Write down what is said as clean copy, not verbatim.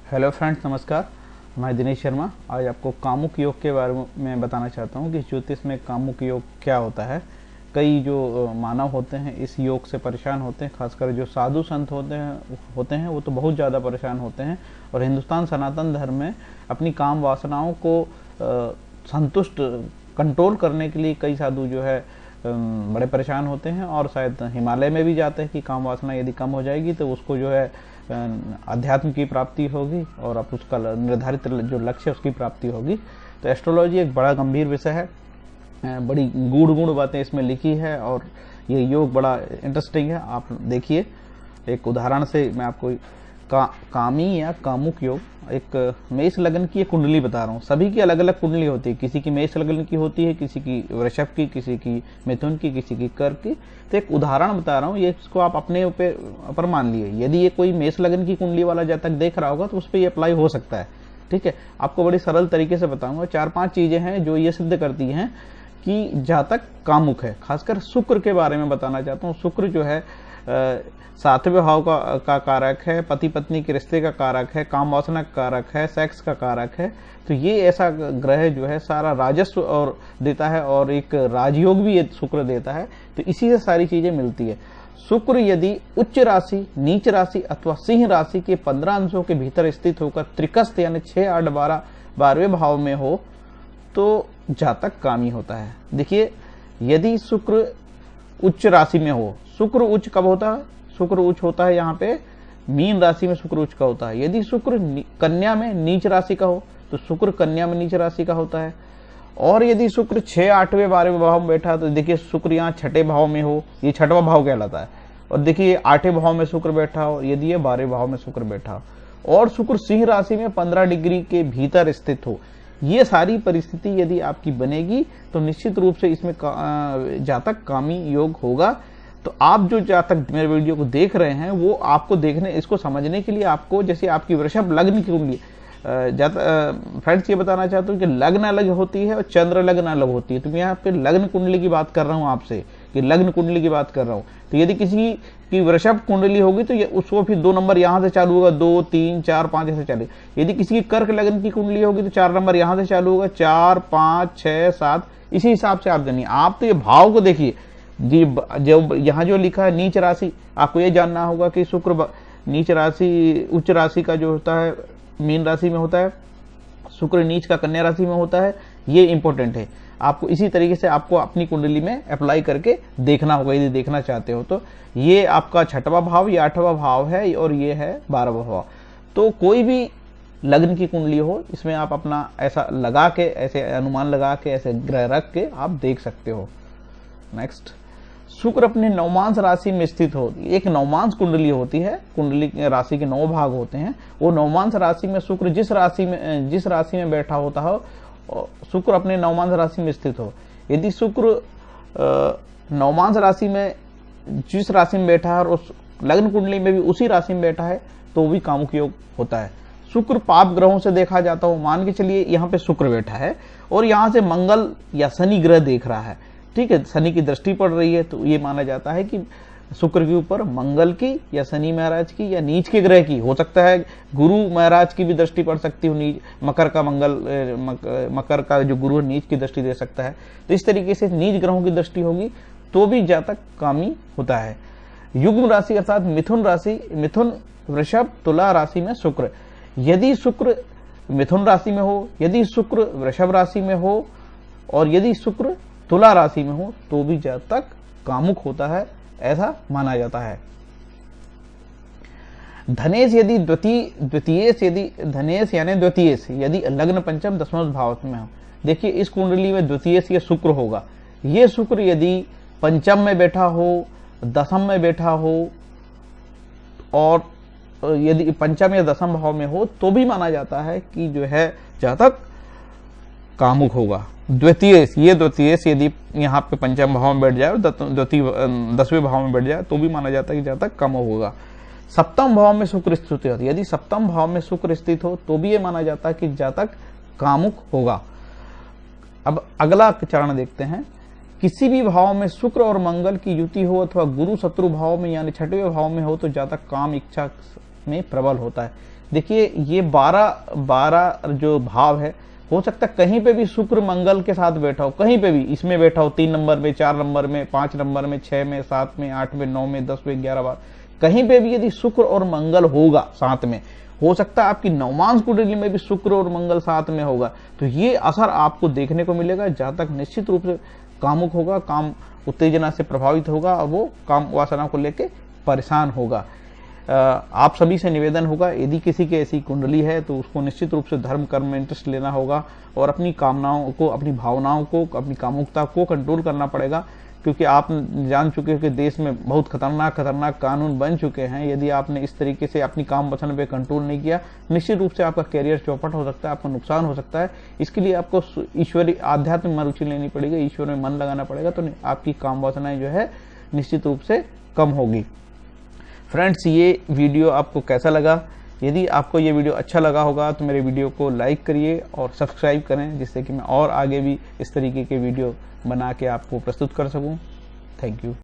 Hello friends, नमस्कार। मैं दिनेश शर्मा आज आपको कामुक योग के बारे में बताना चाहता हूँ कि ज्योतिष में कामुक योग क्या होता है। कई जो मानव होते हैं इस योग से परेशान होते हैं, खासकर जो साधु संत होते हैं वो तो बहुत ज़्यादा परेशान होते हैं। और हिंदुस्तान सनातन धर्म में अपनी काम वासनाओं को संतुष्ट कंट्रोल करने के लिए कई साधु जो है बड़े परेशान होते हैं और शायद हिमालय में भी जाते हैं कि काम वासना यदि कम हो जाएगी तो उसको जो है अध्यात्म की प्राप्ति होगी और आप उसका निर्धारित जो लक्ष्य है उसकी प्राप्ति होगी। तो एस्ट्रोलॉजी एक बड़ा गंभीर विषय है, बड़ी गूढ़ बातें इसमें लिखी है और ये योग बड़ा इंटरेस्टिंग है। आप देखिए, एक उदाहरण से मैं आपको कामी या कामुक योग, एक मेष लग्न की एक कुंडली बता रहा हूँ। सभी की अलग अलग कुंडली होती है, किसी की मेष लग्न की होती है, किसी की वृषभ की, किसी की मिथुन की, किसी की कर्क की। तो एक उदाहरण बता रहा हूँ, ये इसको आप अपने ऊपर मान लिए। यदि ये कोई मेष लग्न की कुंडली वाला जातक देख रहा होगा तो उस पर ये अप्लाई हो सकता है। ठीक है, आपको बड़ी सरल तरीके से बताऊंगा। 4-5 चीजें हैं जो ये सिद्ध करती हैं कि जातक कामुक है। खासकर शुक्र के बारे में बताना चाहता हूँ। शुक्र जो है 7वें भाव का कारक है, पति पत्नी के रिश्ते का कारक है, काम वासना का कारक है, सेक्स का कारक है। तो ये ऐसा ग्रह जो है सारा राजस्व और देता है और एक राजयोग भी ये शुक्र देता है। तो इसी से सारी चीजें मिलती है। शुक्र यदि उच्च राशि, नीच राशि अथवा सिंह राशि के 15 अंशों के भीतर स्थित होकर त्रिकस्थ यानी 6, 8, 12वें भाव में हो तो जातक कामी होता है। देखिए, यदि शुक्र उच्च राशि में हो, शुक्र उच्च कब होता है? शुक्र उच्च होता है यहाँ पे मीन राशि में शुक्र उच्च का होता है। यदि शुक्र कन्या में नीच राशि का हो तो शुक्र कन्या में नीच राशि का होता है। और यदि शुक्र 6, 8वें, 12वें भाव में बैठा तो देखिए शुक्र यहाँ 6ठे भाव में हो, ये 6वां भाव कहलाता है। और देखिए 8वें भाव में शुक्र बैठा हो, यदि ये 12वें भाव में शुक्र बैठा हो और शुक्र सिंह राशि में 15 डिग्री के भीतर स्थित हो, ये सारी परिस्थिति यदि आपकी बनेगी तो निश्चित रूप से इसमें जातक कामी योग होगा। तो आप जो जातक मेरे वीडियो को देख रहे हैं वो आपको देखने, इसको समझने के लिए आपको, जैसे आपकी वृषभ लग्न की कुंडली, फ्रेंड्स ये बताना चाहता हूँ कि लग्न अलग होती है और चंद्र लग्न अलग होती है। तो मैं यहाँ पे लग्न कुंडली की बात कर रहा हूँ आपसे, कि लग्न कुंडली की बात कर रहा हूँ। तो यदि किसी की वृषभ कुंडली होगी तो ये उसको फिर 2 नंबर यहाँ से चालू होगा, 2, 3, 4, 5 ऐसे चलेगा। यदि किसी की कर्क लग्न की कुंडली होगी तो 4 नंबर यहाँ से चालू होगा, 4, 5, 6, 7, इसी हिसाब से आप जानिए। आप तो ये भाव को देखिए जी, जो यहाँ जो लिखा है नीच राशि, आपको ये जानना होगा कि शुक्र नीच राशि, उच्च राशि का जो होता है मीन राशि में होता है, शुक्र नीच का कन्या राशि में होता है। ये इंपॉर्टेंट है, आपको इसी तरीके से आपको अपनी कुंडली में अप्लाई करके देखना होगा यदि देखना चाहते हो तो। ये आपका 6वां भाव, ये 8वां भाव है और ये है 12वां भाव। तो कोई भी लग्न की कुंडली हो, इसमें आप अपना ऐसा लगा के, ऐसे अनुमान लगा के, ऐसे ग्रह रख के आप देख सकते हो। नेक्स्ट, शुक्र अपने नवमांश राशि में स्थित हो। एक नवमांश कुंडली होती है, कुंडली राशि के 9 भाग होते हैं। वो नवमांश राशि में शुक्र जिस राशि में बैठा होता हो, शुक्र अपने नवमांश राशि में स्थित हो। यदि शुक्र नवमांश राशि में जिस राशि में बैठा है और उस लग्न कुंडली में भी उसी राशि में बैठा है तो भी कामुक योग होता है। शुक्र पाप ग्रहों से देखा जाता हो, मान के चलिए यहाँ पे शुक्र बैठा है और यहाँ से मंगल या शनि ग्रह देख रहा है। ठीक है, शनि की दृष्टि पड़ रही है तो ये माना जाता है कि शुक्र के ऊपर मंगल की या शनि महाराज की या नीच के ग्रह की, हो सकता है गुरु महाराज की भी दृष्टि पड़ सकती हो। मकर का मंगल, मकर का जो गुरु नीच की दृष्टि दे सकता है। तो इस तरीके से नीच ग्रहों की दृष्टि होगी तो भी जातक कामी होता है। युग्म राशि अर्थात मिथुन राशि, मिथुन, वृषभ, तुला राशि में शुक्र, यदि शुक्र मिथुन राशि में हो, यदि शुक्र वृषभ राशि में हो और यदि शुक्र तुला राशि में हो तो भी जातक कामुक होता है, ऐसा माना जाता है। धनेश यदि द्वितीयेश, यदि धनेश यानी द्वितीयेश यदि लग्न पंचम 10वें भाव में हो, देखिए इस कुंडली में द्वितीयेश ये शुक्र होगा। ये शुक्र यदि पंचम में बैठा हो, 10म में बैठा हो और यदि पंचम या 10म भाव में हो तो भी माना जाता है कि जो है जातक कामुक होगा। द्वितीयेश, ये द्वितीयेश यदि यहाँ पे पंचम भाव में बैठ जाए और 10वें भाव में बैठ जाए तो भी माना जाता है कि जातक कामुक होगा। 7म भाव में शुक्र स्थित हो, यदि 7म भाव में शुक्र स्थित हो तो भी ये माना जाता है कि जातक कामुक होगा। अब अगला चरण देखते हैं। किसी भी भाव में शुक्र और मंगल की युति हो अथवा गुरु शत्रु भाव में यानी 6वें भाव में हो तो जातक काम इच्छा में प्रबल होता है। देखिए ये 12 जो भाव है, हो सकता है कहीं पे भी शुक्र मंगल के साथ बैठा हो, कहीं पे भी, इसमें बैठा हो 3 नंबर में, 4 नंबर में, 5 नंबर में, 6 में, 7 में, 8 में, 9 में, 10 में, 11 बार, कहीं पे भी यदि शुक्र और मंगल होगा साथ में, हो सकता है आपकी नवमांश कुंडली में भी शुक्र और मंगल साथ में होगा, तो ये असर आपको देखने को मिलेगा। जहां तक निश्चित रूप से कामुक होगा, काम उत्तेजना से प्रभावित होगा और वो काम वासना को लेके परेशान होगा। आप सभी से निवेदन होगा, यदि किसी की ऐसी कुंडली है तो उसको निश्चित रूप से धर्म कर्म में इंटरेस्ट लेना होगा और अपनी कामनाओं को, अपनी भावनाओं को, अपनी कामुकता को कंट्रोल करना पड़ेगा, क्योंकि आप जान चुके हो कि देश में बहुत खतरनाक कानून बन चुके हैं। यदि आपने इस तरीके से अपनी काम वचन पे कंट्रोल नहीं किया, निश्चित रूप से आपका करियर चौपट हो सकता है, आपको नुकसान हो सकता है। इसके लिए आपको ईश्वरीय आध्यात्म में रुचि लेनी पड़ेगी, ईश्वर में मन लगाना पड़ेगा, तो आपकी काम वासनाएं जो है निश्चित रूप से कम होगी। फ्रेंड्स, ये वीडियो आपको कैसा लगा? यदि आपको ये वीडियो अच्छा लगा होगा तो मेरे वीडियो को लाइक करिए और सब्सक्राइब करें, जिससे कि मैं और आगे भी इस तरीके के वीडियो बना के आपको प्रस्तुत कर सकूं। Thank you.